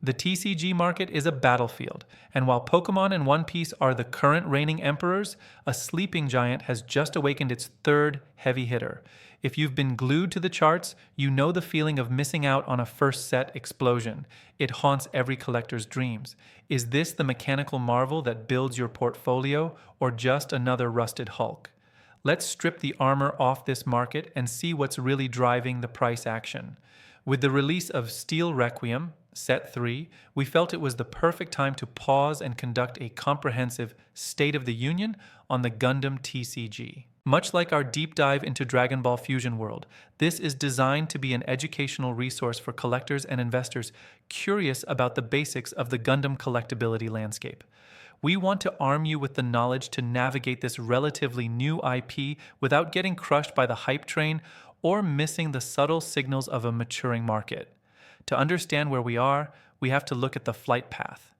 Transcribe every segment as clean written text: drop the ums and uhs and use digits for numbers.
The TCG market is a battlefield, and while Pokemon and One Piece are the current reigning emperors, a sleeping giant has just awakened its third heavy hitter. If you've been glued to the charts, you know the feeling of missing out on a first set explosion. It haunts every collector's dreams. Is this the mechanical marvel that builds your portfolio, or just another rusted Hulk? Let's strip the armor off this market and see what's really driving the price action. With the release of Steel Requiem, Set 3, we felt it was the perfect time to pause and conduct a comprehensive State of the Union on the Gundam TCG. Much like our deep dive into Dragon Ball Fusion World, this is designed to be an educational resource for collectors and investors curious about the basics of the Gundam collectability landscape. We want to arm you with the knowledge to navigate this relatively new IP without getting crushed by the hype train or missing the subtle signals of a maturing market. To understand where we are, we have to look at the flight path.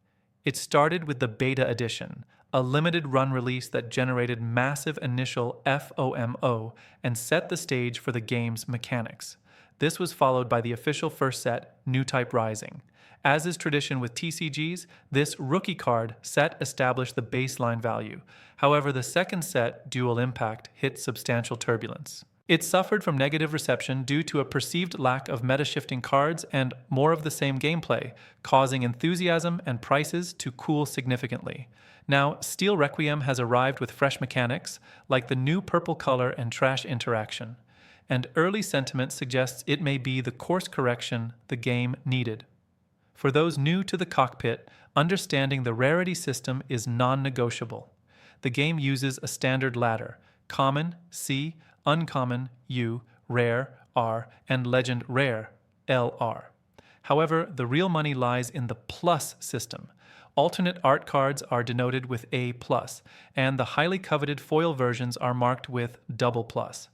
It started with the Beta Edition, a limited run release that generated massive initial FOMO and set the stage for the game's mechanics. This was followed by the official first set, New Type Rising. As is tradition with TCGs, this rookie card set established the baseline value. However, the second set, Dual Impact, hit substantial turbulence. It suffered from negative reception due to a perceived lack of meta-shifting cards and more of the same gameplay, causing enthusiasm and prices to cool significantly. Now, Steel Requiem has arrived with fresh mechanics, like the new purple color and trash interaction, and early sentiment suggests it may be the course correction the game needed. For those new to the cockpit, understanding the rarity system is non-negotiable. The game uses a standard ladder: Common, C, Uncommon, U, Rare, R, and Legend Rare, LR. However, the real money lies in the Plus system. Alternate art cards are denoted with A+, and the highly coveted foil versions are marked with Double Plus.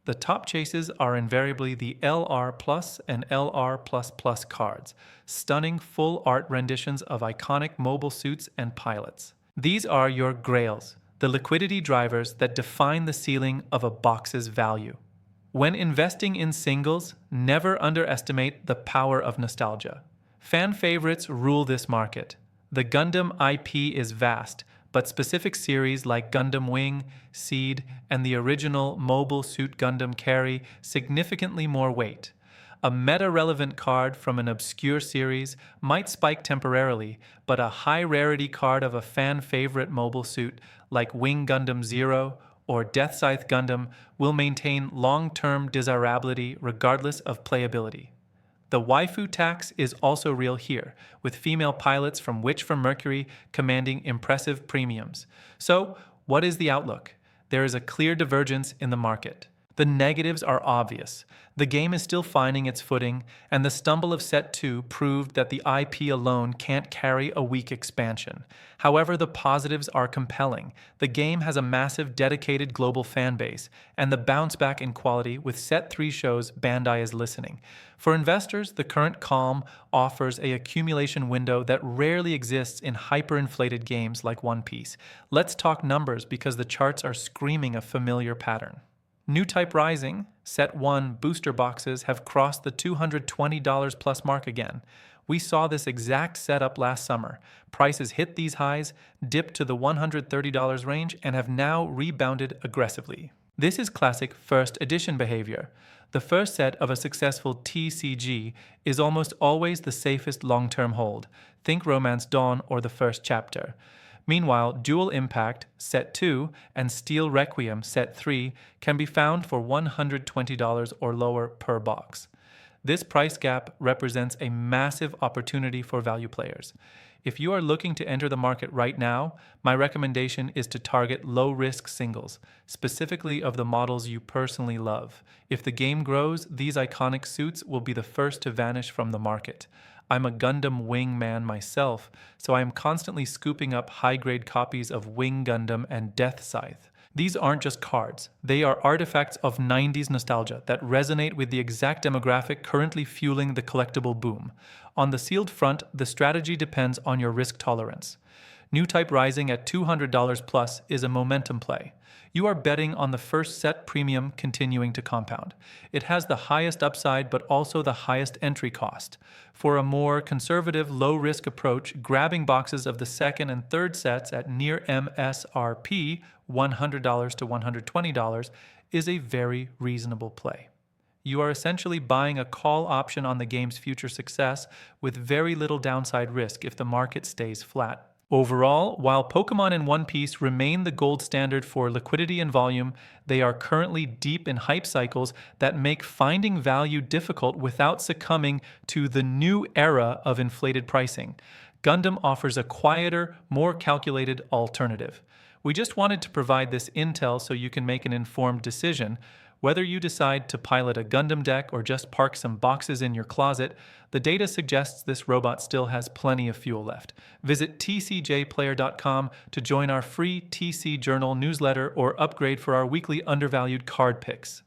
The top chases are invariably the LR Plus and LR++ cards, stunning full art renditions of iconic mobile suits and pilots. These are your grails, the liquidity drivers that define the ceiling of a box's value. When investing in singles, never underestimate the power of nostalgia. Fan favorites rule this market. The Gundam IP is vast, but specific series like Gundam Wing, Seed, and the original Mobile Suit Gundam carry significantly more weight. A meta-relevant card from an obscure series might spike temporarily, but a high-rarity card of a fan-favorite mobile suit like Wing Gundam Zero or Death Scythe Gundam will maintain long-term desirability regardless of playability. The waifu tax is also real here, with female pilots from Witch from Mercury commanding impressive premiums. So, what is the outlook? There is a clear divergence in the market. The negatives are obvious. The game is still finding its footing, and the stumble of Set 2 proved that the IP alone can't carry a weak expansion. However, the positives are compelling. The game has a massive dedicated global fan base, and the bounce back in quality with Set 3 shows Bandai is listening. For investors, the current calm offers an accumulation window that rarely exists in hyperinflated games like One Piece. Let's talk numbers because the charts are screaming a familiar pattern. New Type Rising, Set 1 booster boxes have crossed the $220 plus mark again. We saw this exact setup last summer. Prices hit these highs, dipped to the $130 range, and have now rebounded aggressively. This is classic first edition behavior. The first set of a successful TCG is almost always the safest long-term hold. Think Romance Dawn or the first chapter. Meanwhile, Dual Impact, Set 2, and Steel Requiem, Set 3, can be found for $120 or lower per box. This price gap represents a massive opportunity for value players. If you are looking to enter the market right now, my recommendation is to target low-risk singles, specifically of the models you personally love. If the game grows, these iconic suits will be the first to vanish from the market. I'm a Gundam Wing man myself, so I am constantly scooping up high-grade copies of Wing Gundam and Death Scythe. These aren't just cards, they are artifacts of 90s nostalgia that resonate with the exact demographic currently fueling the collectible boom. On the sealed front, the strategy depends on your risk tolerance. New Type Rising at $200 plus is a momentum play. You are betting on the first set premium continuing to compound. It has the highest upside but also the highest entry cost. For a more conservative, low-risk approach, grabbing boxes of the second and third sets at near MSRP, $100 to $120, is a very reasonable play. You are essentially buying a call option on the game's future success with very little downside risk if the market stays flat. Overall, while Pokemon and One Piece remain the gold standard for liquidity and volume, they are currently deep in hype cycles that make finding value difficult without succumbing to the new era of inflated pricing. Gundam offers a quieter, more calculated alternative. We just wanted to provide this intel so you can make an informed decision. Whether you decide to pilot a Gundam deck or just park some boxes in your closet, the data suggests this robot still has plenty of fuel left. Visit tcjplayer.com to join our free TC Journal newsletter or upgrade for our weekly undervalued card picks.